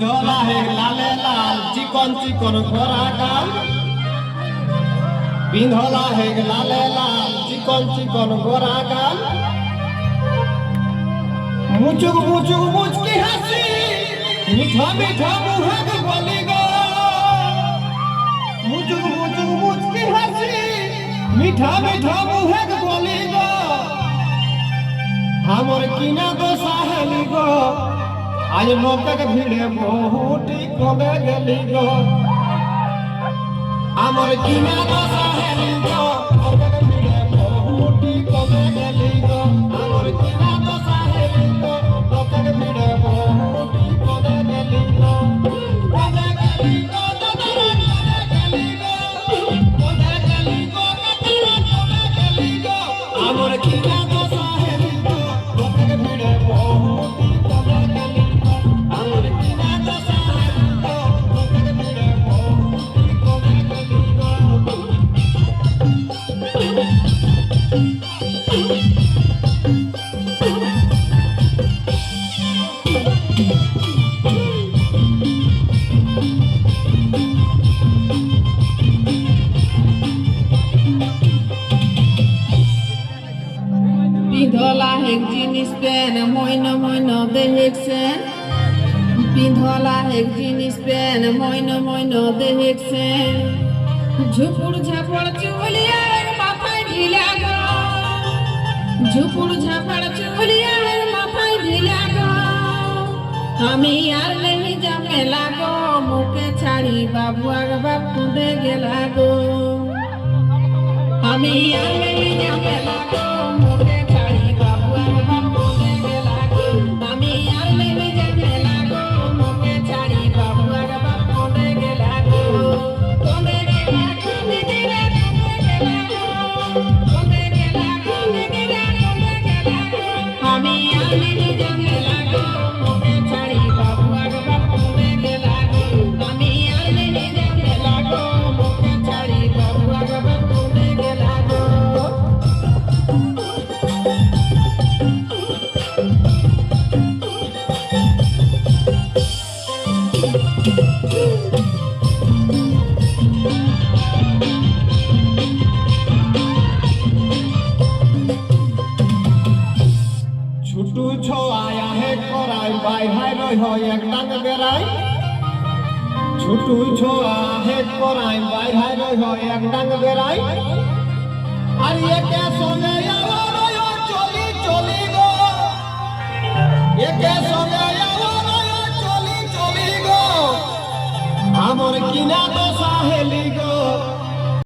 ধলা হে লালে লাল চিকন চিকন ঘোড়া গাল বিন্ধলা হে লালে লাল চিকন চিকন ঘোড়া গাল মুচুক মুচুক মুচকি হাসি মিঠা মিঠা মুহাগ বলি গো মুচুক মুচুক মুচকি হাসি মিঠা মিঠা মুহাগ বলি গো हमर किना दो साहेली गो आज लोकक भिड़े बहुटी कमे गेली गो हमर किना दो साहेली गो लोकक भिड़े बहुटी कमे गेली गो हमर किना दो साहेली गो लोकक भिड़े बहुटी कमे गेली गो कमे गेली गो कमे गेली गो कमे गेली गो कमे गेली गो हमर किना दो साहेली गो लोकक भिड़े बहुटी कमे गेली गो हमर किना दो साहेली गो लोकक भिड़े बहुटी कमे गेली गो পিন্ধলা হেক জিনিস পেন মইন মইন দেখছেন পিন্ধলা হেক জিনিস পেন মইন মইন দেখছেন ঝুপুর ঝাপড় চুলিয়া মাথায় ঢিলা গো ঝুপুর ঝাপড় চুলিয়া মাথায় ঢিলা গো আমি আর নেই যাবে লাগো মুখে ছাড়ি বাবু আগ বাপু দে গেলা গো আমি আর নেই যাবে লাগো মুখে ছাড়ি বাবু আগ বাপু দে গেলা গো আমি আর নেই যাবে লাগো মুখে ছাড়ি বাবু আগ বাপু দে গেলা গো তোমে গেলা তোমে গেলা তোমে গেলা তোমে গেলা তোমে গেলা তোমে গেলা আমি আর নেই যাবে লাগো মুখে ছাড়ি বাবু আগ বাপু দে গেলা গো আমি আর নেই যাবে লাগো মুখে ছাড়ি বাবু আগ বাপু দে গেলা গো छुटू छो आया है कोराई बाई हाय रोय हो एक टांग बेराई छुटू छो आया है कोराई बाई हाय रोय हो एक टांग बेराई আর একে সঙ্গে আলো চলি চলি গো একে সঙ্গে আলো চলি চলি গো আমার কিনা তো সাহেলি